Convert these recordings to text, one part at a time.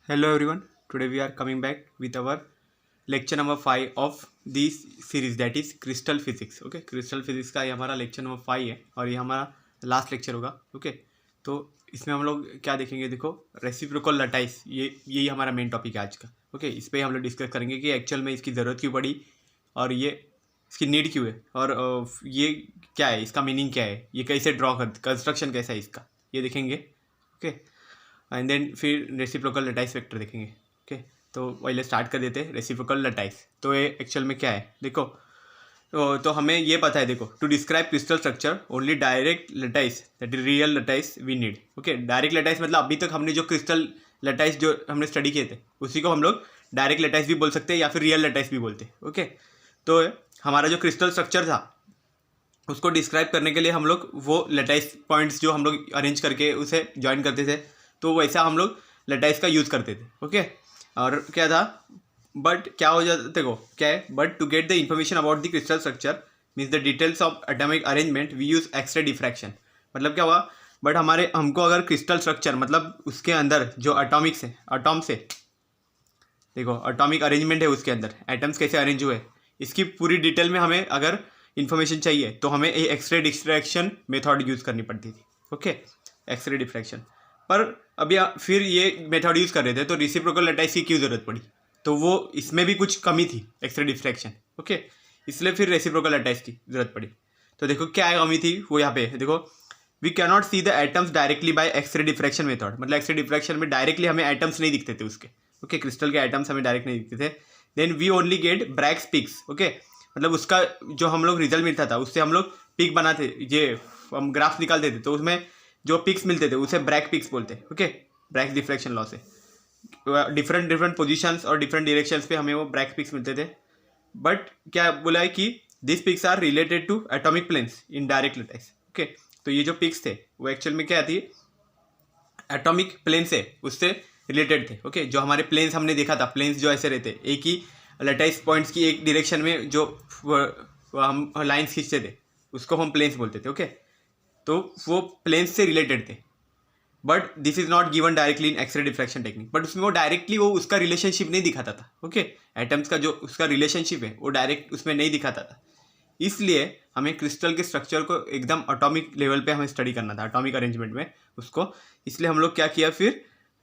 Hello everyone. Today we are coming back with our lecture number 5 of this series, that is crystal physics. Okay, crystal physics का ये हमारा lecture number 5 है और ये हमारा last lecture होगा. Okay, तो इसमें हम लोग क्या देखेंगे, देखो रेसिप्रोकल लटाइस, यही हमारा मेन टॉपिक है आज का. ओके, इस पर हम लोग डिस्कस करेंगे कि एक्चुअल में इसकी ज़रूरत क्यों पड़ी और ये इसकी नीड क्यों है और ये क्या है, इसका मीनिंग क्या है, ये कैसे ड्रॉ कर, कंस्ट्रक्शन कैसा है इसका, ये देखेंगे. ओके, एंड देन फिर रेसिप्रोकल लटाइस वेक्टर देखेंगे. ओके, तो पहले स्टार्ट कर देते हैं रेसिप्रोकल लटाइस. तो ये एक्चुअल में क्या है, देखो तो हमें ये पता है, देखो to describe crystal structure only direct lattice that is real lattice we need. Okay, direct lattice मतलब अभी तक हमने जो क्रिस्टल लटाइस जो हमने स्टडी किए थे उसी को हम लोग डायरेक्ट लटाइस भी बोल सकते हैं या फिर रियल लटाइस भी बोलते हैं. ओके, तो हमारा जो क्रिस्टल स्ट्रक्चर था उसको डिस्क्राइब करने के लिए हम लोग वो लटाइस पॉइंट्स जो हम लोग अरेंज करके उसे ज्वाइन करते थे, तो वैसा हम लोग लटाइस का यूज़ करते थे. ओके, और क्या था, बट क्या हो जाता, देखो क्या है, but to get the information about the crystal structure means the details of atomic arrangement we use X ray diffraction. मतलब क्या हुआ, बट हमको अगर क्रिस्टल स्ट्रक्चर मतलब उसके अंदर जो अटॉमिक्स है, अटॉम्स है, देखो अटॉमिक अरेंजमेंट है उसके अंदर, एटम्स कैसे अरेंज हुए, इसकी पूरी डिटेल में हमें अगर इन्फॉर्मेशन चाहिए तो हमें एक्सरे डिफ्रैक्शन मेथड यूज़ करनी पड़ती थी. Okay, X ray diffraction. पर अभी फिर ये मेथड यूज़ कर रहे थे तो रेसिप्रोकल लटाइस की क्यों ज़रूरत पड़ी, तो वो इसमें भी कुछ कमी थी, एक्सरे डिफ्रैक्शन. ओके, इसलिए फिर रेसिप्रोकल लटाइस की ज़रूरत पड़ी. तो देखो क्या कमी थी, वो यहाँ पे देखो, we can not see the atoms directly by X-ray diffraction method. मतलब एक्सरे डिफ्रैक्शन में डायरेक्टली हमें एटम्स नहीं दिखते थे उसके. ओके, क्रिस्टल के एटम्स हमें डायरेक्ट नहीं दिखते थे. Then we only get Bragg's peaks. Okay, मतलब उसका जो हम लोग रिजल्ट मिलता था उससे हम लोग पिक बनाते, ये हम ग्राफ्स निकालते थे, तो उसमें जो पिक्स मिलते थे उसे ब्रैग पिक्स बोलते हैं. ओके, ब्रैग डिफ्रैक्शन लॉ से डिफरेंट पोजीशंस और डिफरेंट डायरेक्शंस पे हमें वो ब्रैग पिक्स मिलते थे. बट क्या बोला है कि this peaks are related to atomic planes in direct lattice. Okay, तो ये जो पिक्स थे वो एक्चुअल में क्या थी, एटॉमिक प्लेन से उससे रिलेटेड थे. ओके, जो हमारे प्लेन्स हमने देखा था, प्लेन्स जो ऐसे रहते एक ही लटाइस पॉइंट्स की एक डायरेक्शन में जो हम लाइन्स खींचते थे उसको हम प्लेन्स बोलते थे. ओके, तो वो प्लेन्स से रिलेटेड थे. But this is not given directly in X-ray diffraction technique. But उसमें वो डायरेक्टली वो उसका रिलेशनशिप नहीं दिखाता था. ओके, एटम्स का जो उसका रिलेशनशिप है वो डायरेक्ट उसमें नहीं दिखाता था. इसलिए हमें क्रिस्टल के स्ट्रक्चर को एकदम एटॉमिक लेवल पे हमें स्टडी करना था, एटॉमिक अरेंजमेंट में उसको. इसलिए हम लोग क्या किया, फिर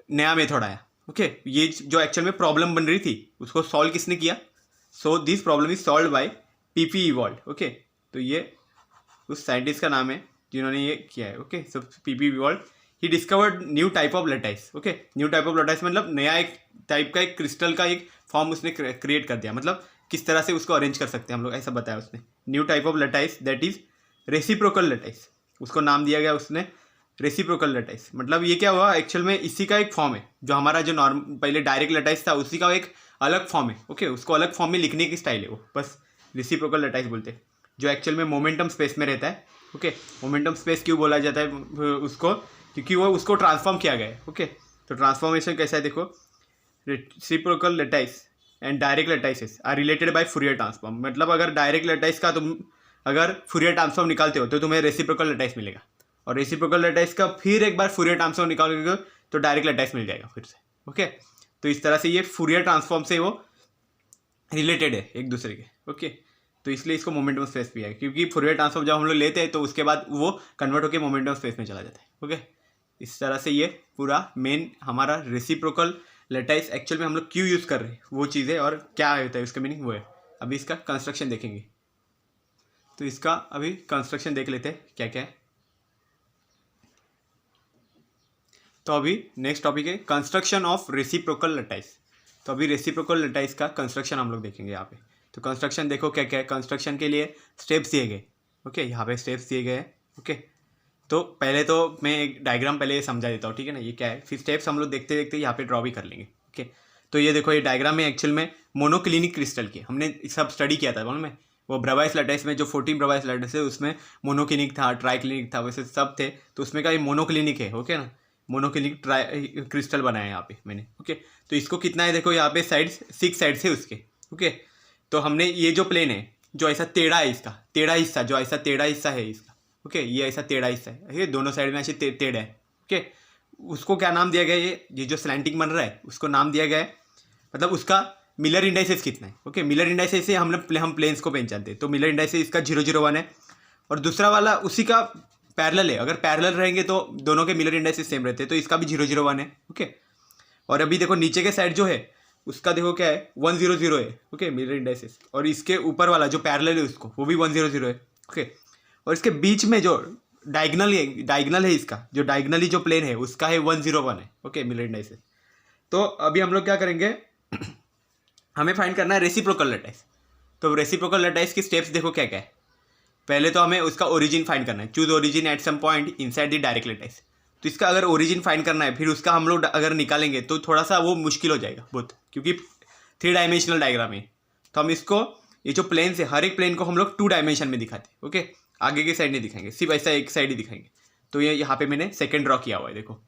नया मेथड आया. ओके, ये जो एक्चुअल में प्रॉब्लम बन रही थी उसको सॉल्व किसने किया, so this problem is solve by PP Ewald. Okay, तो ये उस साइंटिस्ट का नाम है जिन्होंने ये किया है. Okay, so PP Ewald, he discovered new type of lattice. Okay, new type of lattice मतलब नया एक टाइप का एक क्रिस्टल का एक फॉर्म उसने क्रिएट कर दिया. मतलब किस तरह से उसको अरेंज कर सकते हैं हम लोग, ऐसा बताया उसने. New type of lattice that is reciprocal lattice, उसको नाम दिया गया उसने रेसिप्रोकल लटाइस. मतलब ये क्या हुआ, एक्चुअल में इसी का एक फॉर्म है, जो हमारा जो नॉर्म पहले डायरेक्ट लटाइस था उसी का एक अलग फॉर्म है. ओके, उसको अलग फॉर्म में लिखने की स्टाइल है वो, बस रेसिप्रोकल लटाइस बोलते हैं, जो एक्चुअल में मोमेंटम स्पेस में रहता है. ओके, मोमेंटम स्पेस क्यों बोला जाता है उसको, क्योंकि वो उसको ट्रांसफॉर्म किया गया है. ओके, तो ट्रांसफॉर्मेशन कैसा है, देखो reciprocal lattice and direct lattices are related by Fourier transform. मतलब अगर डायरेक्ट लटाइस का तुम अगर फूरियर ट्रांसफॉर्म निकालते हो तो तुम्हें रेसिप्रोकल लटाइस मिलेगा, और रेसिप्रोकल लटाइस का फिर एक बार फूरियर ट्रांसफॉर्म निकालोगे तो डायरेक्ट लटाइस मिल जाएगा फिर से. ओके, तो इस तरह से ये फूरियर ट्रांसफॉर्म से वो रिलेटेड है एक दूसरे के. ओके, तो इसलिए इसको मोमेंटम स्पेस भी है, क्योंकि फूरियर ट्रांसफॉर्म जब हम लोग लेते हैं तो उसके बाद वो कन्वर्ट होकर मोमेंटम स्पेस में चला जाता है. ओके, इस तरह से ये पूरा मेन हमारा रेसिप्रोकल लटाइस एक्चुअल में हम लोग क्यों यूज़ कर रहे हैं वो चीज़ें और क्या होता है उसका मीनिंग वो है. अभी इसका कंस्ट्रक्शन देखेंगे, तो इसका अभी कंस्ट्रक्शन देख लेते हैं क्या क्या है. तो अभी नेक्स्ट टॉपिक है कंस्ट्रक्शन ऑफ रेसिप्रोकल लटाइस. तो अभी रेसिप्रोकल लटाइस का कंस्ट्रक्शन हम लोग देखेंगे यहाँ पे. तो कंस्ट्रक्शन देखो क्या क्या है, कंस्ट्रक्शन के लिए स्टेप्स दिए गए. ओके, यहाँ पे स्टेप्स दिए गए हैं. ओके, तो पहले तो मैं एक डायग्राम पहले समझा देता हूँ, ठीक है ना, ये क्या है, फिर स्टेप्स हम लोग देखते देखते यहाँ पे ड्रॉ भी कर लेंगे. ओके, तो ये देखो, ये डायग्राम में एक्चुअल में मोनोक्लिनिक क्रिस्टल की हमने सब स्टडी किया था मालूम है. वो ब्रावाइस लटाइस में जो 14 ब्रावाइस लटाइस है उसमें मोनोक्लिनिक था, ट्राइक्लिनिक था, वैसे सब थे. तो उसमें का ये मोनोक्लिनिक है. ओके ना, मोनोक्लिनिक क्रिस्टल बनाया यहाँ पे मैंने. ओके, तो इसको कितना है, देखो यहाँ पे साइड्स 6 साइड्स है उसके. ओके, तो हमने ये जो प्लेन है जो ऐसा टेढ़ा है, इसका टेढ़ा हिस्सा जो ऐसा टेढ़ा हिस्सा है इसका. ओके, ये ऐसा टेढ़ा हिस्सा है, ये दोनों साइड में ऐसे टेढ़ा है. ओके, उसको क्या नाम दिया गया, ये जो स्लैंटिंग बन रहा है उसको नाम दिया गया है, मतलब उसका मिलर इंडाइसेस कितना है। ओके, मिलर इंडाइसेस से हम प्लेन्स को पहचानते हैं, तो मिलर इंडाइसेस इसका 001 है, और दूसरा वाला उसी का पैरेलल है। अगर पैरेलल रहेंगे तो दोनों के मिलर इंडाइसेस सेम रहते हैं, तो इसका भी 001 है। ओके, और अभी देखो नीचे के साइड जो है उसका देखो क्या है, 100 है। ओके, मिलर इंडाइसेस, और इसके ऊपर वाला जो पैरेलल है उसको वो भी 100 है। ओके, और इसके बीच में जो डायगनल है इसका, जो डायगनली जो प्लेन है उसका है 101 है। Okay, Miller indices. तो अभी हम लोग क्या करेंगे, हमें फाइंड करना है रेसिप्रोकल लैटिस। तो रेसिप्रोकल लैटिस की स्टेप्स देखो क्या क्या है। पहले तो हमें उसका ओरिजिन फाइंड करना है, choose origin at some point inside the direct lattice. तो इसका अगर ओरिजिन फाइंड करना है, फिर उसका हम लोग अगर निकालेंगे तो थोड़ा सा वो मुश्किल हो जाएगा बहुत, क्योंकि 3 डायमेंशनल डायग्राम है। तो हम इसको, ये जो प्लेन है हर एक प्लेन को हम लोग 2 डायमेंशन में दिखाते हैं। ओके, आगे की साइड नहीं दिखाएंगे, सिर्फ ऐसा एक साइड ही दिखाएंगे। तो ये यहाँ पे मैंने सेकेंड ड्रॉ किया हुआ है। देखो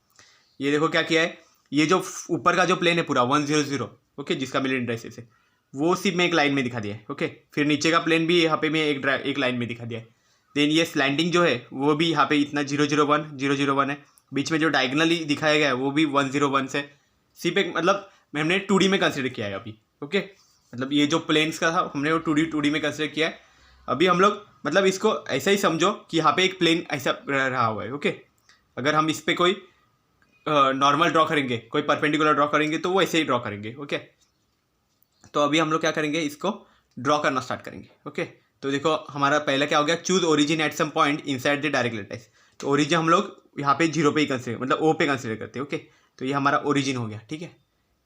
ये देखो क्या किया है, ये जो ऊपर का जो प्लेन है पूरा 100, ओके, जिसका मिलर इंडाइसेस है वो सिर्फ मैं एक लाइन में दिखा दिया है। ओके, फिर नीचे का प्लेन भी यहाँ पे मैं एक लाइन में दिखा दिया है। देन ये स्लैंडिंग जो है वो भी यहाँ पे इतना 001 है। बीच में जो डायगनली दिखाया गया है वो भी 101 से, सिर्फ एक, मतलब हमने 2D में कंसिडर किया है अभी। ओके, मतलब ये जो प्लेन्स का था हमने वो 2D में कंसिडर किया है। अभी हम लोग मतलब इसको ऐसा ही समझो कि यहाँ पे एक प्लेन ऐसा रहा हुआ है। ओके, अगर हम इस पर कोई नॉर्मल ड्रॉ करेंगे, कोई परपेंडिकुलर ड्रॉ करेंगे तो वो ऐसे ही ड्रॉ करेंगे। ओके, तो अभी हम लोग क्या करेंगे, इसको ड्रॉ करना स्टार्ट करेंगे। ओके, तो देखो हमारा पहला क्या हो गया, choose origin at some point inside the direct lattice. तो ओरिजिन हम लोग यहाँ पे 0 पे ही कंसिडर, मतलब O पे कंसिडर करते हैं। ओके, तो ये हमारा ओरिजिन हो गया। ठीक है,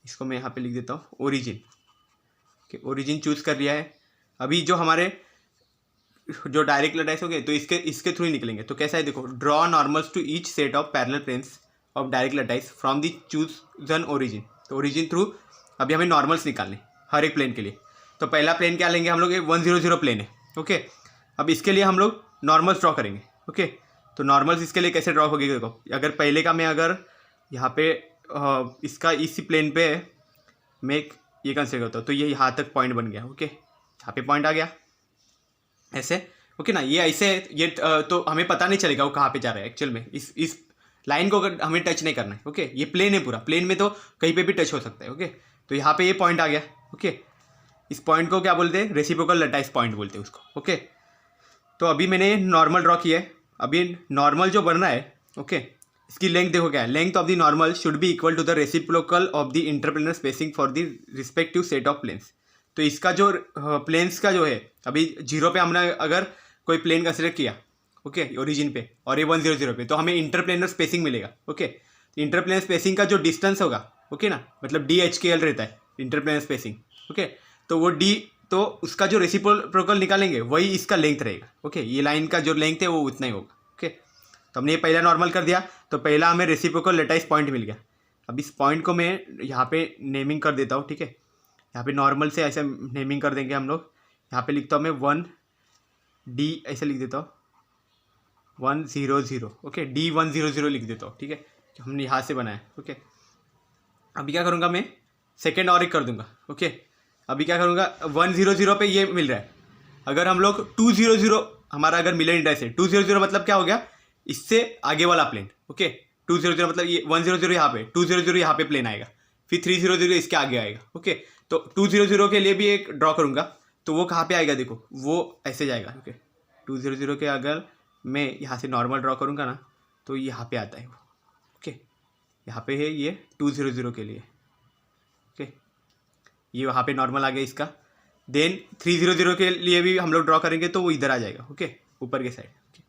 इसको मैं यहाँ पे लिख देता हूँ ओरिजिन। ओके, ओरिजिन चूज कर लिया है। अभी जो हमारे जो डायरेक्ट लैटिस हो गए तो इसके थ्रू ही निकलेंगे। तो कैसा है देखो, draw normals to each set of parallel planes of direct lattice from the chosen origin. तो ओरिजिन थ्रू अभी हमें नॉर्मल्स निकालने हर एक प्लेन के लिए। तो पहला प्लेन क्या लेंगे हम लोग, 100 प्लेन है। ओके, अब इसके लिए हम लोग नॉर्मल्स ड्रॉ करेंगे। ओके, तो नॉर्मल्स इसके लिए कैसे ड्रॉ होगी देखो, अगर पहले का मैं अगर यहाँ पे इसका इसी प्लेन पे मैं ये कंसिडर करता हूँ, तो ये यहाँ तक पॉइंट बन गया। ओके, यहाँ पे पॉइंट आ गया ऐसे। ओके ना, ये ऐसे ये तो हमें पता नहीं चलेगा वो कहाँ पे जा रहा है एक्चुअल में। इस लाइन को अगर हमें टच नहीं करना है। ओके, ये प्लेन है पूरा, प्लेन में तो कहीं पे भी टच हो सकता है। ओके, तो यहाँ पे ये पॉइंट आ गया। ओके, इस पॉइंट को क्या बोलते हैं, रेसिप्रोकल लैटिस पॉइंट बोलते हैं उसको। ओके, तो अभी मैंने नॉर्मल ड्रॉ किया है। अभी नॉर्मल जो बन रहा है, ओके, इसकी लेंथ देखो क्या है, length of the normal should be equal to the reciprocal of the interplanar spacing for the respective set of planes. तो इसका जो प्लेन्स का जो है, अभी 0 पे हमने अगर कोई प्लेन कंसिडर किया, ओके, ओरिजिन पे, और ये 100 पे, तो हमें इंटरप्लेनर स्पेसिंग मिलेगा। ओके, तो इंटरप्लेनर स्पेसिंग का जो डिस्टेंस होगा, ओके ना, मतलब DHKL रहता है इंटरप्लेनर स्पेसिंग। ओके, तो वो D, तो उसका जो रेसिप्रोकल निकालेंगे वही इसका लेंथ रहेगा। ओके, ये लाइन का जो लेंथ है वो उतना ही होगा। ओके, तो हमने ये पहला नॉर्मल कर दिया, तो पहला हमें रेसिप्रोकल लैटिस पॉइंट मिल गया। अब इस पॉइंट को मैं यहाँ पे नेमिंग कर देता हूँ। ठीक है, यहाँ पे नॉर्मल से ऐसे नेमिंग कर देंगे हम लोग। यहाँ पे लिखता हूँ मैं 1D, ऐसे लिख देता हूँ 100। ओके, D100 लिख देता हूँ। ठीक है, हमने यहाँ से बनाया। ओके, अभी क्या करूँगा मैं, सेकेंड और एक कर दूँगा। ओके, अभी क्या करूँगा, 100 पे ये मिल रहा है। अगर हम लोग 200, हमारा अगर मिलर इंडाइस है 200, मतलब क्या हो गया, इससे आगे वाला प्लेन। ओके, 200 मतलब ये 100 यहाँ पे, 200 यहाँ पे प्लेन आएगा, फिर 300 इसके आगे आएगा। ओके, तो 200 के लिए भी एक ड्रॉ करूँगा, तो वो कहाँ पे आएगा देखो, वो ऐसे जाएगा। ओके, 200 के अगर मैं यहाँ से नॉर्मल ड्रॉ करूँगा ना, तो यहाँ पे आता है वो। ओके, यहाँ पे है ये 200 के लिए। ओके, ये वहाँ पे नॉर्मल आ गया इसका। देन 300 के लिए भी हम लोग ड्रॉ करेंगे तो वो इधर आ जाएगा। ओके, ऊपर के साइड। ओके,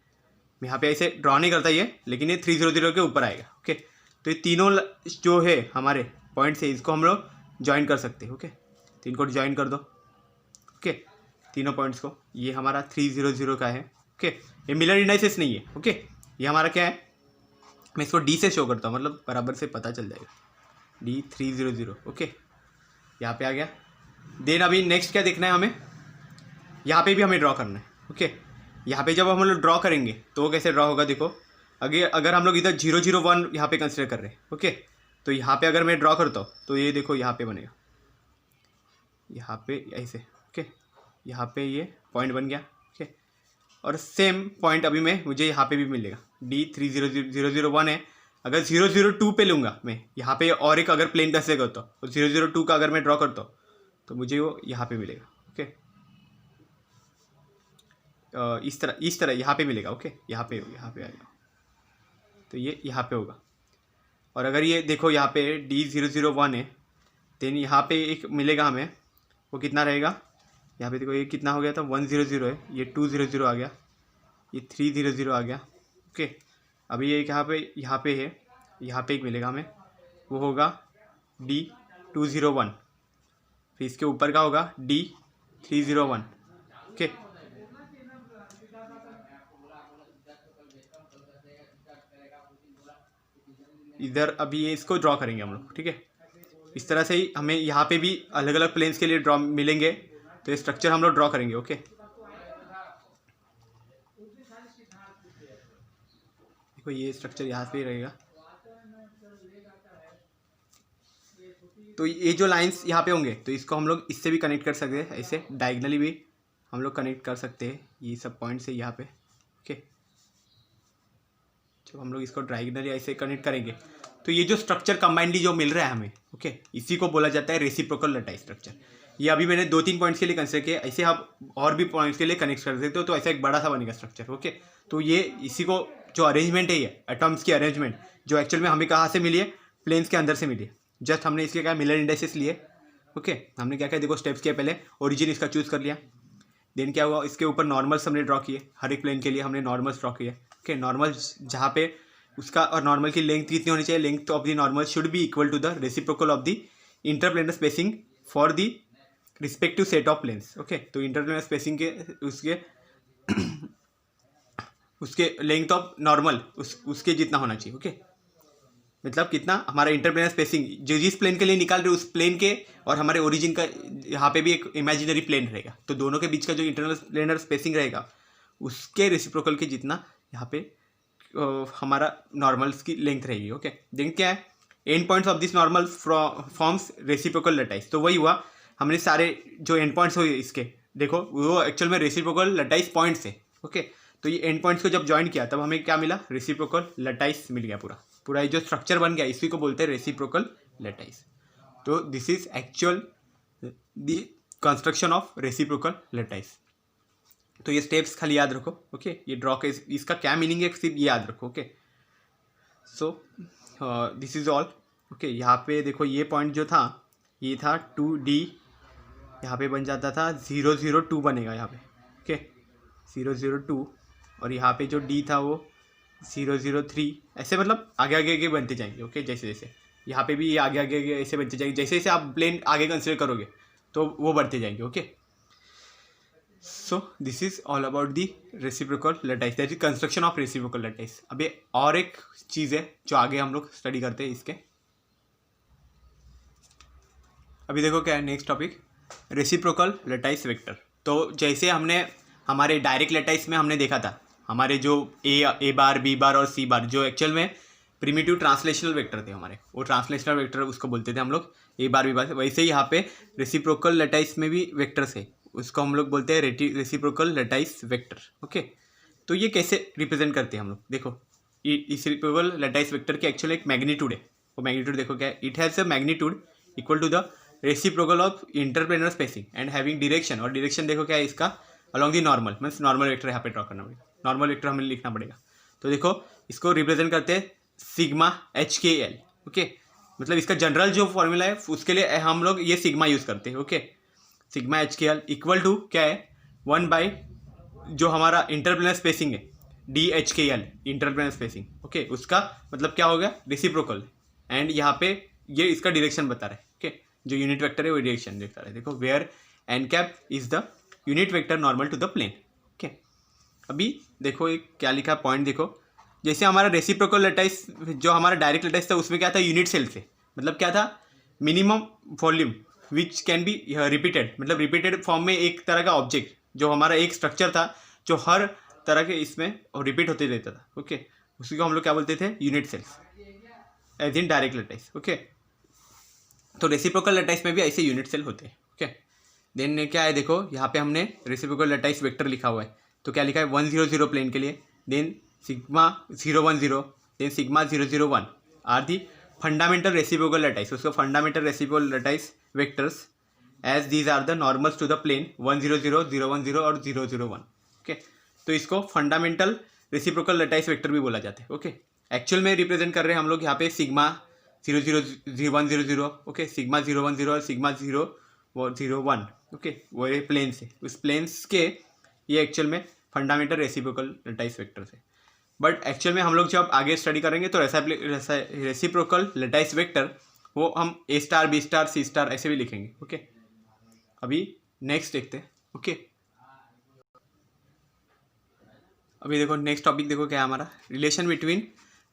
मैं यहाँ पे ऐसे ड्रॉ नहीं करता ये, लेकिन ये 300 के ऊपर आएगा। ओके, तो ये तीनों जो है हमारे पॉइंट्स है, इसको हम लोग ज्वाइन कर सकते हैं। ओके, तो इनको ज्वाइन कर दो। ओके, तीनों पॉइंट्स को, ये हमारा 300 का है। ओके, ये मिलर इंडाइसेस नहीं है। ओके, ये हमारा क्या है, मैं इसको D से शो करता हूँ, मतलब बराबर से पता चल जाएगा, D300। ओके, यहाँ पे आ गया। देन अभी नेक्स्ट क्या देखना है हमें, यहाँ पे भी हमें ड्रॉ करना है। ओके, यहाँ पे जब हम लोग ड्रॉ करेंगे तो वो कैसे ड्रॉ होगा देखो, अगर हम लोग इधर 001 यहाँ पे कंसिडर कर रहे हैं। ओके, तो यहाँ पे अगर मैं ड्रॉ करता हूँ तो ये देखो यहाँ पे बनेगा, यहाँ पे ऐसे। ओके, यहाँ पे ये पॉइंट बन गया। ओके, और सेम पॉइंट अभी मुझे यहाँ पे भी मिलेगा, D30001 है, अगर 002 पे लूँगा मैं यहाँ पे और एक अगर प्लेन कैसे करता हूँ तो 002 का अगर मैं ड्रॉ करता हूँ तो मुझे वो यहाँ पे मिलेगा। ओके, इस तरह यहाँ पे मिलेगा। ओके, यहाँ पे आएगा तो ये यहाँ पे होगा। और अगर ये देखो यहाँ पे D001 है, देन यहाँ पे एक मिलेगा हमें, वो कितना रहेगा, यहाँ पे देखो ये कितना हो गया था 100 है, ये 200 आ गया, ये 300 आ गया। ओके, अभी ये यहाँ पे है, यहाँ पे एक मिलेगा हमें, वो होगा D201, फिर इसके ऊपर का होगा D301। ओके, इधर अभी ये इसको ड्रॉ करेंगे हम लोग। ठीक है, इस तरह से ही हमें यहाँ पे भी अलग अलग प्लेन्स के लिए ड्रॉ मिलेंगे, तो ये स्ट्रक्चर हम लोग ड्रॉ करेंगे। ओके, देखो ये स्ट्रक्चर यहाँ पे रहेगा, तो ये जो लाइंस यहाँ पे होंगे तो इसको हम लोग इससे भी कनेक्ट कर सकते हैं, ऐसे डायगनली भी हम लोग कनेक्ट कर सकते हैं ये सब पॉइंट से यहाँ पे। ओके, जब हम लोग इसको डायगनली ऐसे कनेक्ट करेंगे तो ये जो स्ट्रक्चर कंबाइंडली जो मिल रहा है हमें, ओके, इसी को बोला जाता है रेसिप्रोकल लटाइस स्ट्रक्चर। ये अभी मैंने 2-3 पॉइंट्स के लिए कंसिडर किया, ऐसे आप और भी पॉइंट्स के लिए कनेक्ट कर सकते हो, तो ऐसा एक बड़ा सा बनेगा स्ट्रक्चर। ओके, तो ये इसी को जो अरेंजमेंट है, ये एटम्स की अरेंजमेंट जो एक्चुअल में हमें कहाँ से मिली है, प्लेन्स के अंदर से मिली है। जस्ट हमने इसके क्या मिलर इंडेक्सेस लिए। ओके, हमने क्या देखो स्टेप्स किया, पहले ओरिजिन इसका चूज़ कर लिया, देन क्या हुआ, इसके ऊपर नॉर्मल्स हमने ड्रॉ किए, हर एक प्लेन के लिए हमने नॉर्मल्स ड्रॉ किए। ओके, नॉर्मल जहाँ पे उसका और नॉर्मल की लेंथ कितनी होनी चाहिए, length of the normal should be equal to the reciprocal of the interplanar spacing for the respective set of planes. Okay, तो इंटरप्लेनर स्पेसिंग के उसके लेंथ ऑफ नॉर्मल उसके जितना होना चाहिए। ओके, मतलब कितना हमारा इंटरप्लेनर स्पेसिंग जो जिस प्लेन के लिए निकाल रहे उस प्लेन के और हमारे ओरिजिन का यहाँ पे भी एक इमेजिनरी प्लेन रहेगा, तो दोनों के बीच का जो इंटरनल प्लेनर स्पेसिंग रहेगा उसके रेसिप्रोकल के जितना यहाँ पे हमारा नॉर्मल्स की लेंथ रहेगी। ओके, देन क्या है, and points of this normal forms reciprocal lattice. तो वही हुआ, हमने सारे जो एंड पॉइंट्स हुए इसके देखो वो एक्चुअल में रेसिप्रोकल लटाइस पॉइंट्स है। ओके, तो ये एंड पॉइंट्स को जब ज्वाइन किया तब हमें क्या मिला, रेसिप्रोकल लटाइस मिल गया। पूरा ये जो स्ट्रक्चर बन गया इसी को बोलते हैं रेसिप्रोकल लटाइस। तो this is actual the construction of reciprocal lattice. तो ये स्टेप्स खाली याद रखो। ओके, ये ड्रॉ के इसका क्या मीनिंग है सिर्फ ये याद रखो। Okay, so this is all. Okay, यहाँ पे देखो ये पॉइंट जो था ये था 2D, यहाँ पे बन जाता था 002 बनेगा यहाँ पे। ओके, 002, और यहाँ पे जो D था वो 003, ऐसे मतलब आगे आगे बनते जाएंगे। ओके, जैसे जैसे यहाँ पे भी ये आगे आगे ऐसे बनते जाएंगे, जैसे जैसे आप प्लेन आगे कंसिडर करोगे तो वो बढ़ते जाएंगे। Okay, so this is all about the reciprocal lattice, that is construction of reciprocal lattice. अभी और एक चीज़ है जो आगे हम लोग स्टडी करते हैं इसके। अभी देखो क्या है next topic, reciprocal lattice vector. तो जैसे हमने हमारे डायरेक्ट लटाइस में हमने देखा था हमारे जो ए बार बी बार और सी बार जो एक्चुअल में प्रिमिटिव ट्रांसलेशनल वेक्टर थे हमारे, वो ट्रांसलेशनल वेक्टर उसको बोलते थे हम लोग ए बार बी बार। वैसे ही यहाँ पे रेसिप्रोकल लटाइस में भी वेक्टर्स है, उसको हम लोग बोलते हैं रेसिप्रोकल लटाइस वेक्टर। ओके, तो ये कैसे रिप्रेजेंट करते हैं हम लोग, देखो इस रेसिप्रोकल लटाइस वेक्टर के एक्चुअली एक मैग्नीट्यूड है, वो मैग्नीट्यूड देखो क्या है, it has a magnitude equal to the reciprocal of interplanar spacing and having direction, और डायरेक्शन देखो क्या है इसका along the normal, means normal vector यहाँ पे ड्रॉ करना पड़ेगा, नॉर्मल वेक्टर हमें लिखना पड़ेगा। तो देखो इसको रिप्रेजेंट करते हैं सिग्मा HKL। ओके, मतलब इसका जनरल जो फॉर्मूला है उसके लिए हम लोग ये सिग्मा यूज़ करते हैं। Okay, sigma HKL equal to क्या है 1 बाई जो हमारा इंटरप्लेनर स्पेसिंग है DHKL इंटरप्लेनर स्पेसिंग। ओके, उसका मतलब क्या हो गया रेसिप्रोकल, एंड यहाँ पे ये इसका डायरेक्शन बता रहा है। ओके, जो यूनिट वेक्टर है वो डायरेक्शन दिखा रहा है, देखो where n cap is the unit vector normal to the plane. Okay, अभी देखो एक क्या लिखा पॉइंट देखो, जैसे हमारा रेसिप्रोकल लटाइस जो हमारा डायरेक्ट लटाइस था उसमें क्या था यूनिट सेल से, मतलब क्या था minimum volume which can be repeated, मतलब रिपीटेड फॉर्म में एक तरह का ऑब्जेक्ट जो हमारा एक स्ट्रक्चर था जो हर तरह के इसमें रिपीट होते रहता था। ओके, उसी को हम लोग क्या बोलते थे unit cells as in direct lattice. Okay, तो रेसिप्रोकल लटाइस में भी ऐसे यूनिट सेल होते हैं। ओके, देन क्या है देखो यहाँ पे हमने रेसिप्रोकल लटाइस वेक्टर लिखा हुआ है, तो क्या लिखा है 100 प्लेन के लिए, then sigma 010, then sigma 001 are the fundamental reciprocal lattice, उसको fundamental reciprocal lattice vectors as these are the normals to the plane 100, 010 और 001। ओके, तो इसको फंडामेंटल रेसिप्रोकल लैटिस वेक्टर भी बोला जाता है। ओके, एक्चुअल में रिप्रेजेंट कर रहे हैं हम लोग यहाँ पे सिग्मा 000 ओके, सिग्मा 010 और सिग्मा 001। ओके, वो ये प्लेन से, उस प्लेन्स के ये एक्चुअल में फंडामेंटल रेसिप्रोकल लैटिस वेक्टर है। बट एक्चुअल में हम लोग जब आगे स्टडी करेंगे तो रेसिप्रोकल लैटिस वेक्टर वो हम A star B star C star ऐसे भी लिखेंगे। ओके, अभी नेक्स्ट देखते हैं। ओके, अभी देखो नेक्स्ट टॉपिक देखो क्या है हमारा, relation between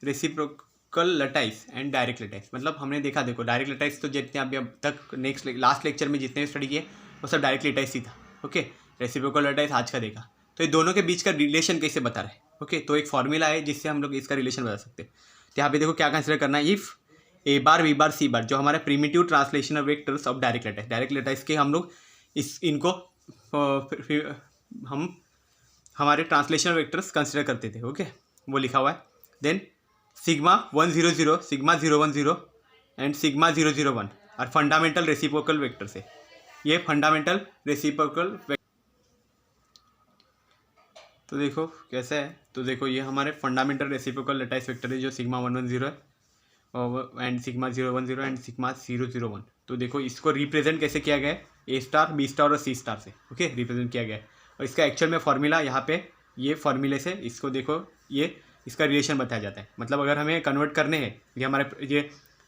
reciprocal lattice and direct lattice. मतलब हमने देखा, देखो डायरेक्ट लैटिस तो जितने अभी अब तक नेक्स्ट लास्ट लेक्चर में जितने स्टडी किए वो सब डायरेक्ट लैटिस ही था। ओके, रेसिप्रोकल लैटिस आज का देखा, तो ये दोनों के बीच का रिलेशन कैसे बता रहे हैं। ओके, तो एक फॉर्मूला है जिससे हम लोग इसका रिलेशन बता सकते हैं। तो यहाँ पे देखो क्या कंसिडर करना है, if A bar B bar C बार जो हमारे primitive translation of vectors of direct lattice के हम लोग इनको हम हमारे ट्रांसलेशन वेक्टर्स कंसिडर करते थे। ओके, वो लिखा हुआ है। Then sigma 100, sigma 010 and sigma 001 और फंडामेंटल रेसिप्रोकल वेक्टर्स है। ये फंडामेंटल रेसिप्रोकल, तो देखो कैसा है, तो देखो ये हमारे फंडामेंटल रेसिप्रोकल लैटिस वेक्टर है जो सिग्मा 110 है और एंड सिग्मा 010 एंड सिग्मा 001। तो देखो इसको रिप्रेजेंट कैसे किया गया है, A स्टार B स्टार और C स्टार से। ओके, रिप्रेजेंट किया गया है और इसका एक्चुअल में फॉर्मूला यहाँ पे ये फॉर्मूले से इसको देखो ये इसका रिलेशन बताया जाता है। मतलब अगर हमें कन्वर्ट करने हैं, ये हमारे ये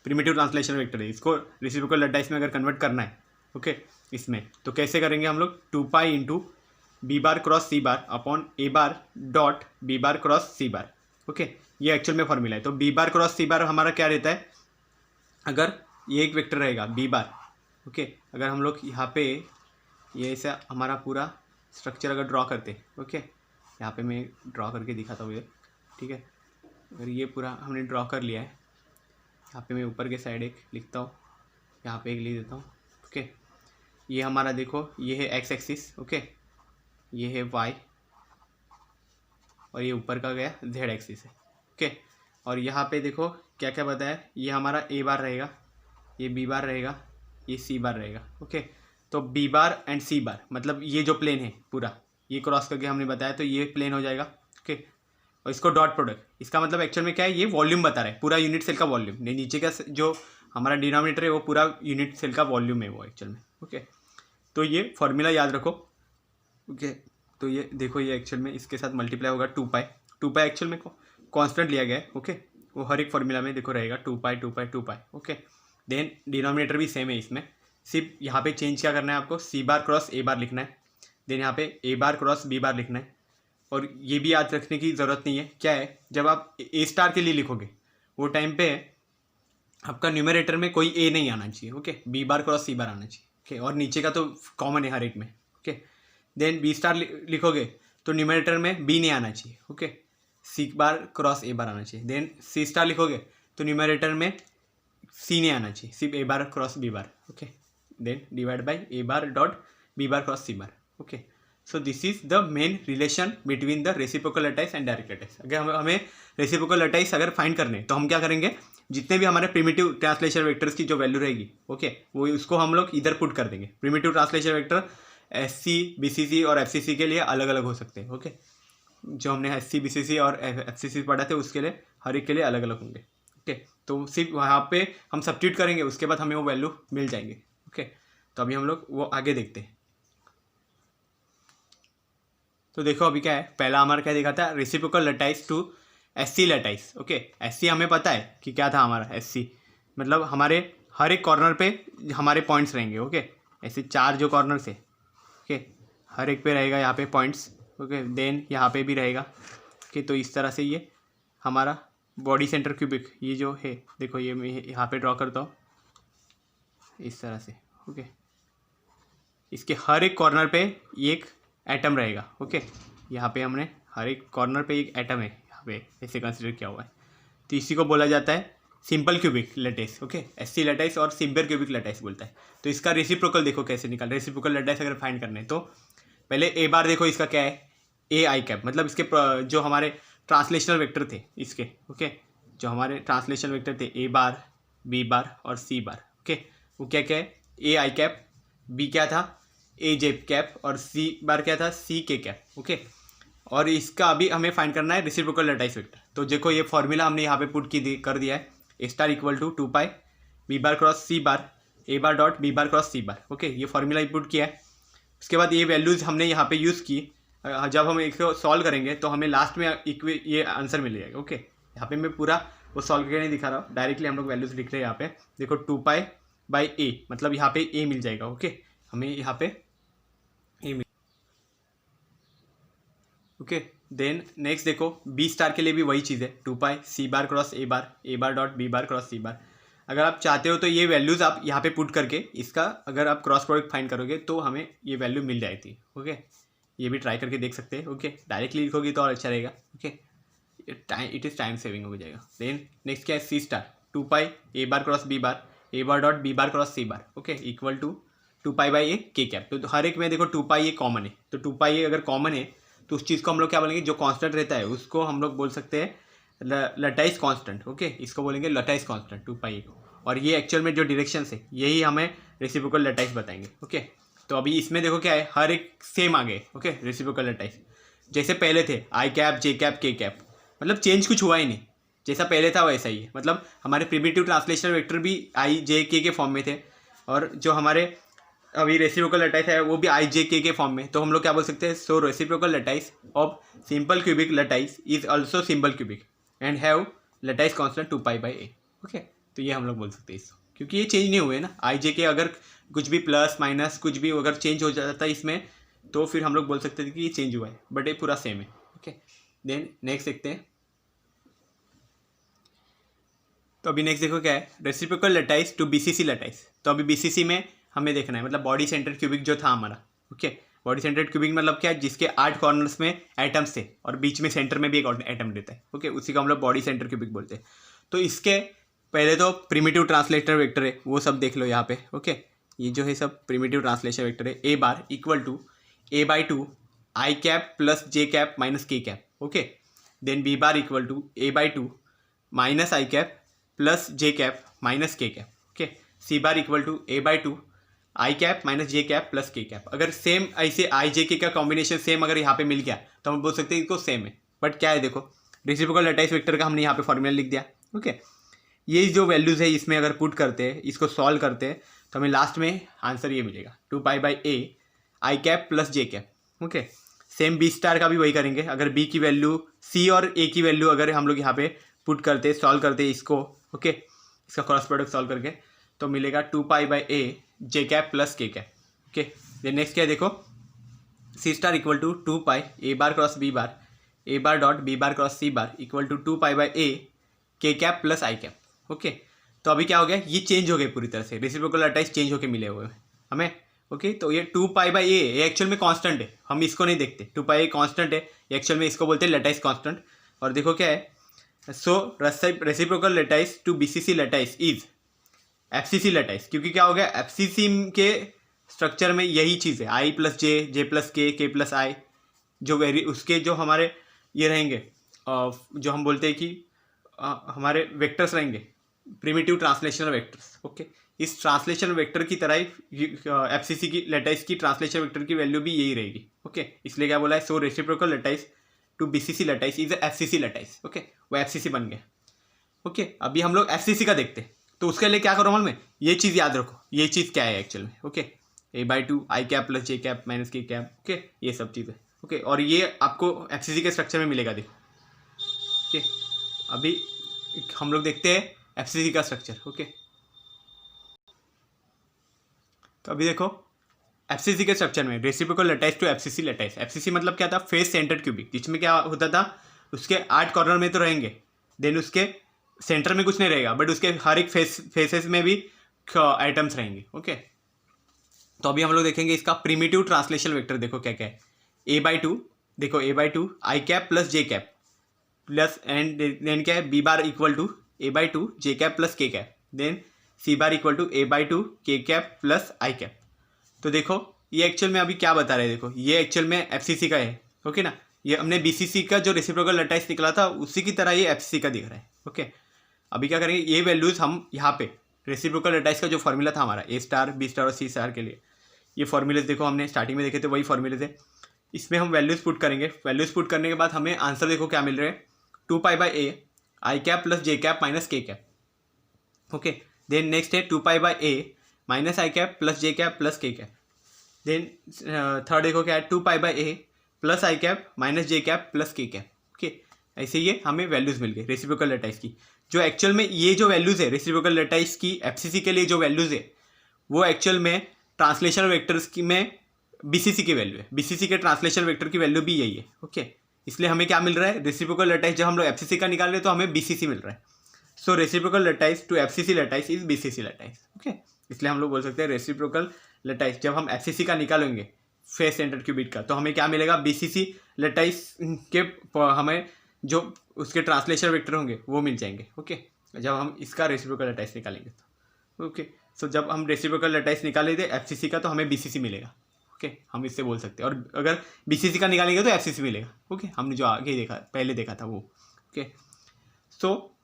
प्रिमिटिव ट्रांसलेशन वेक्टर है, इसको रेसिप्रोकल लैटिस में अगर कन्वर्ट करना है ओके इसमें, तो कैसे करेंगे हम लोग, 2 into B bar cross C bar upon A bar dot B bar cross C bar. Okay, ये एक्चुअल में फॉर्मूला है। तो B बार क्रॉस C बार हमारा क्या रहता है, अगर ये एक वेक्टर रहेगा B बार। ओके, अगर हम लोग यहाँ पे ये ऐसा हमारा पूरा स्ट्रक्चर अगर ड्रॉ करते, ओके यहाँ पे मैं ड्रॉ करके दिखाता हूँ ये, ठीक है। अगर ये पूरा हमने ड्रॉ कर लिया है, यहाँ पे मैं ऊपर के साइड एक लिखता हूँ, यहाँ पे एक लिख देता हूँ। ओके, ये हमारा देखो ये है एक्स एक्सिस, ओके ये है वाई और ये ऊपर का गया जेड एक्सिस है। ओके, और यहाँ पे देखो क्या क्या बताया, ये हमारा A बार रहेगा, ये B बार रहेगा, ये C बार रहेगा। ओके, तो B बार एंड C बार मतलब ये जो प्लेन है पूरा ये क्रॉस करके हमने बताया तो ये प्लेन हो जाएगा। ओके, और इसको डॉट प्रोडक्ट, इसका मतलब एक्चुअल में क्या है, ये वॉल्यूम बता रहा है, पूरा यूनिट सेल का वॉल्यूम, नीचे का जो हमारा डिनोमिनेटर है वो पूरा यूनिट सेल का वॉल्यूम है वो एक्चुअल में। ओके, तो ये फॉर्मूला याद रखो। ओके, तो ये देखो ये एक्चुअल में इसके साथ मल्टीप्लाई होगा 2 पाई एक्चुअल में कांस्टेंट लिया गया है। ओके, वो हर एक फॉर्मूला में देखो रहेगा 2 पाई। ओके, देन डिनोमिनेटर भी सेम है इसमें, सिर्फ यहाँ पे चेंज क्या करना है आपको, C बार क्रॉस A बार लिखना है, देन यहाँ पे A बार क्रॉस B बार लिखना है। और ये भी याद रखने की ज़रूरत नहीं है, क्या है जब आप A स्टार के लिए लिखोगे वो टाइम पे आपका न्यूमरेटर में कोई A नहीं आना चाहिए। Okay, B bar cross C बार आना चाहिए। ओके, और नीचे का तो कॉमन है हर एक में। ओके, देन B स्टार लिखोगे तो न्यूमरेटर में B नहीं आना चाहिए। Okay, C bar cross A बार आना चाहिए। देन C स्टार लिखोगे तो न्यूमरेटर में C नहीं आना चाहिए, सिर्फ A bar cross B bar. Okay, then divide by A bar dot B bar cross C bar. Okay, so this is the main relation between the reciprocal lattice and direct lattice. अगर हमें reciprocal lattice अगर find करने तो हम क्या करेंगे, जितने भी हमारे प्रिमिटिव ट्रांसलेशन वेक्टर्स की जो वैल्यू रहेगी ओके वो उसको हम लोग इधर पुट कर देंगे। Primitive translation vector SC BCC और FCC के लिए अलग अलग हो सकते हैं। ओके, जो हमने SC BCC और FCC पढ़ा थे उसके लिए हर एक के लिए अलग अलग होंगे। ओके, तो सिर्फ वहाँ पे हम सब्स्टिट्यूट करेंगे, उसके बाद हमें वो वैल्यू मिल जाएंगे। ओके, तो अभी हम लोग वो आगे देखते हैं। तो देखो अभी क्या है, पहला हमारा क्या देखा था, reciprocal lattice to SC lattice. Okay, SC हमें पता है कि क्या था हमारा SC, मतलब हमारे हर एक कॉर्नर पे हमारे पॉइंट्स रहेंगे। ओके, ऐसे 4 जो कॉर्नर्स है ओके हर एक पे रहेगा यहाँ पे पॉइंट्स। ओके, देन यहाँ पे भी रहेगा। ओके, तो इस तरह से ये हमारा बॉडी सेंटर क्यूबिक ये जो है देखो ये मैं यहाँ पे ड्रॉ करता हूँ इस तरह से। ओके, इसके हर एक कॉर्नर पे एक एटम रहेगा। ओके, यहाँ पे हमने हर एक कॉर्नर पे एक एटम है यहाँ पे ऐसे कंसिडर किया हुआ है, तो इसी को बोला जाता है simple cubic lattice. Okay, SC lattice और सिंपल क्यूबिक लैटिस बोलता है। तो इसका रेसिप्रोकल देखो कैसे निकाल, रेसिप्रोकल लैटिस अगर फाइंड करना है तो पहले A बार देखो इसका क्या है, AI कैप, मतलब इसके जो हमारे ट्रांसलेशनल वेक्टर थे इसके ओके जो हमारे ट्रांसलेशन वेक्टर थे ए बार, बी बार और सी बार, ओके, वो क्या क्या है, ए आई कैप, बी क्या था ए जे कैप और सी बार क्या था सी के कैप, ओके। और इसका अभी हमें फाइंड करना है रेसिप्रोकल लैटिस वेक्टर। तो देखो ये फॉर्मूला हमने यहाँ पे पुट कर दिया है, A star equal to 2 pi B bar cross C bar A bar dot B bar cross C bar, okay. ये फॉर्मूला इनपुट किया है। उसके बाद ये वैल्यूज़ हमने यहाँ पे यूज़ की। जब हम इसको सॉल्व करेंगे तो हमें लास्ट में ये आंसर मिल जाएगा, ओके। यहाँ पे मैं पूरा वो सॉल्व करके नहीं दिखा रहा हूँ, डायरेक्टली हम लोग वैल्यूज़ लिख रहे हैं यहाँ पे। देखो 2 पाई बाई ए, मतलब यहाँ पे ए मिल जाएगा, ओके। हमें यहाँ पे ए मिल, ओके। देन नेक्स्ट देखो बी स्टार के लिए भी वही चीज़ है, 2 pi C bar cross A bar dot B bar cross C bar. अगर आप चाहते हो तो ये वैल्यूज़ आप यहाँ पे पुट करके इसका अगर आप क्रॉस प्रोडक्ट फाइंड करोगे तो हमें ये वैल्यू मिल जाएगी, ओके। ये भी ट्राई करके देख सकते हैं, ओके। डायरेक्टली लिखोगे तो और अच्छा रहेगा, okay. It is time saving हो जाएगा। देन नेक्स्ट क्या है C star 2 pi A bar cross B bar dot B bar cross C bar, okay, equal to 2 pi by A K cap. तो हर एक में देखो 2 पाई ए कॉमन है, तो 2 पाई ए अगर कॉमन है तो उस चीज़ को हम लोग क्या बोलेंगे, जो कांस्टेंट रहता है उसको हम लोग बोल सकते हैं लटाइस कांस्टेंट, ओके। इसको बोलेंगे लटाइस कांस्टेंट 2 पाई ए को। और ये एक्चुअल में जो डायरेक्शन है यही हमें रेसिप्रोकल लटाइस बताएंगे, ओके। तो अभी इसमें देखो क्या है, हर एक सेम आ गए, ओके, रेसिप्रोकल लटाइस जैसे पहले थे आई कैप जे कैप के कैप, मतलब चेंज कुछ हुआ ही नहीं, जैसा पहले था वैसा ही है। मतलब हमारे प्रिमिटिव ट्रांसलेशन वेक्टर भी आई जे के फॉर्म में थे और जो हमारे अभी रेसिप्रोकल लटाइस है वो भी आई जे के फॉर्म में। तो हम लोग क्या बोल सकते हैं, so reciprocal lattice of simple cubic lattice is also simple cubic and have lattice constant 2 pi by A, okay. तो ये हम लोग बोल सकते हैं इसको, क्योंकि ये चेंज नहीं हुए ना। आई जे के अगर कुछ भी प्लस माइनस कुछ भी अगर चेंज हो जाता है इसमें तो फिर हम लोग बोल सकते थे कि ये चेंज हुआ है, बट ये पूरा सेम है, ओके। देन नेक्स्ट देखते हैं। तो अभी नेक्स्ट देखो क्या है, reciprocal lattice to BCC lattice. तो अभी बीसीसी में हमें देखना है, मतलब बॉडी सेंटर्ड क्यूबिक जो था हमारा, ओके। बॉडी सेंटर्ड क्यूबिक मतलब क्या है, जिसके 8 कॉर्नर्स में एटम्स थे और बीच में सेंटर में भी एक एटम रहता है, ओके। उसी को हम लोग बॉडी सेंटर क्यूबिक बोलते हैं। तो इसके पहले तो प्रिमिटिव ट्रांसलेटर वेक्टर है, वो सब देख लो यहाँ पे, ओके। ये जो है सब प्रिमिटिव ट्रांसलेशन वेक्टर है। A bar equal to A by 2 I cap plus J cap minus K cap, okay. Then B bar equal to A by 2 minus I cap plus J cap minus K cap, okay. C bar equal to A by 2 I cap minus J cap plus K cap. अगर same ऐसे I जे के का combination same अगर यहाँ पे मिल गया तो हम बोल सकते हैं इसको सेम है। बट क्या है, देखो रेसिप्रोकल लटाइस वेक्टर का हमने यहाँ पे फॉर्मूला लिख दिया, ओके। ये जो वैल्यूज़ है इसमें अगर पुट करते हैं, इसको सॉल्व करते हैं तो हमें लास्ट में आंसर ये मिलेगा 2 pi by a i cap plus J cap, okay. Same b star का भी वही करेंगे। अगर बी की वैल्यू सी और ए की वैल्यू अगर हम लोग यहाँ पे पुट करते सॉल्व करते इसको, ओके, इसका क्रॉस प्रोडक्ट सॉल्व करके तो मिलेगा 2 pi by A J cap plus K cap, okay. Then next क्या है, देखो C star equal to 2 pi A bar cross B bar dot B bar cross C bar equal to 2 pi by A K cap plus I cap, okay. तो अभी क्या हो गया, ये change हो गए पूरी तरह से, रेसिप्रोकल लटाइस चेंज होके मिले हुए हमें, ओके। तो ये 2 पाई बाई ए एक्चुअल में कांस्टेंट है, हम इसको नहीं देखते। 2 पाई ए कांस्टेंट है, एक्चुअल में इसको बोलते हैं लटाइस कांस्टेंट। और देखो क्या है, so reciprocal lattice to BCC lattice is FCC lattice, क्योंकि क्या हो गया, एफसीसी के स्ट्रक्चर में यही चीज़ है, आई प्लस जे प्लस के प्लस आई, जो उसके जो हमारे ये रहेंगे जो हम बोलते हैं कि हमारे वेक्टर्स रहेंगे प्रिमिटिव ट्रांसलेशनल वेक्टर्स, ओके। इस ट्रांसलेशन वेक्टर की तरह ही एफसीसी की लटाइस की ट्रांसलेशन वेक्टर की वैल्यू भी यही रहेगी, ओके। इसलिए क्या बोला है, so reciprocal lattice to BCC lattice is FCC lattice, okay. वो एफसीसी बन गया, ओके। अभी हम लोग एफसीसी का देखते हैं, तो उसके लिए क्या करो मालूम है, ये चीज़ याद रखो, ये चीज़ क्या है एक्चुअल में, okay. A by 2 I cap plus J cap minus K cap, okay, ये सब चीज़ें, ओके। और ये आपको एफसीसी के स्ट्रक्चर में मिलेगा, देखो, ओके। अभी हम लोग देखते हैं एफसीसी का स्ट्रक्चर, ओके। तो अभी देखो एफसीसी के स्ट्रक्चर में reciprocal lattice to FCC lattice. FCC मतलब क्या था, फेस सेंटर्ड क्यूबिक, जिसमें क्या होता था, उसके 8 कॉर्नर में तो रहेंगे, देन उसके सेंटर में कुछ नहीं रहेगा, बट उसके हर एक फेसेस में भी आइटम्स रहेंगे, ओके। तो अभी हम लोग देखेंगे इसका प्रिमिटिव ट्रांसलेशन वेक्टर, देखो क्या क्या है। ए बाई 2, देखो A by 2 I cap plus J cap plus and then क्या है, B bar equal to A by 2 J cap plus K cap, then C bar equal to A by 2 K cap plus I cap. तो देखो ये actual में अभी क्या बता रहे हैं, देखो ये एक्चुअल में एफसीसी का है, ओके ना। ये हमने बीसीसी का जो रेसिप्रोकल लटाइस निकला था उसी की तरह ये एफसीसी का दिख रहा है, ओके। अभी क्या करेंगे, ये वैल्यूज़ हम यहाँ पे रेसिप्रोकल लैटिस का जो फॉर्मूला था हमारा A स्टार B स्टार और C स्टार के लिए, ये फॉर्मूलेज देखो हमने स्टार्टिंग में देखे थे, वही फॉर्मूले थे। इसमें हम वैल्यूज़ पुट करेंगे। वैल्यूज़ पुट करने के बाद हमें आंसर देखो क्या मिल रहे हैं, 2π/a आई कैप प्लस जे cap minus K cap. Okay, then next है 2π/a minus I cap plus J cap plus K cap. Then third देखो क्या है, 2π/a plus I cap minus J cap plus K cap. Okay, ऐसे ये हमें values मिल गई reciprocal lattice की। जो एक्चुअल में ये जो वैल्यूज़ है रेसिप्रोकल लैटिस की एफसीसी के लिए जो वैल्यूज़ है वो एक्चुअल में ट्रांसलेशन वेक्टर्स की में बीसीसी की वैल्यू है। बीसीसी के ट्रांसलेशन वेक्टर की वैल्यू भी यही है। ओके, इसलिए हमें क्या मिल रहा है, रेसिप्रोकल लैटिस जब हम लोग एफसीसी का निकाल रहे हैं तो हमें बीसीसी मिल रहा है। So reciprocal lattice to FCC lattice is BCC lattice. Okay, इसलिए हम लोग बोल सकते हैं रेसिप्रोकल लैटिस जब हम एफसीसी का निकालेंगे फेस सेंटर क्यूबिट का, तो हमें क्या मिलेगा, बीसीसी लैटिस के हमें जो उसके ट्रांसलेशन वेक्टर होंगे वो मिल जाएंगे। ओके, जब हम इसका रेसिप्रोकल लैटिस निकालेंगे तो। ओके, सो जब हम रेसिप्रोकल लैटिस निकाले थे एफसीसी का तो हमें बीसीसी मिलेगा। ओके, हम इससे बोल सकते हैं। और अगर बीसीसी का निकालेंगे तो एफसीसी मिलेगा। ओके, हमने जो आगे देखा पहले देखा था वो। Okay, so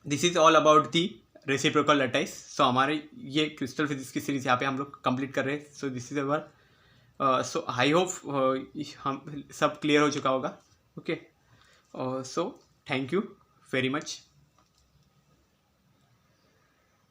this is all about the reciprocal lattice. So हमारे ये क्रिस्टल फिजिक्स की सीरीज यहाँ पे हम लोग कंप्लीट कर रहे हैं। सो this is our so I hope हम सब क्लियर हो चुका होगा। Okay, so thank you very much.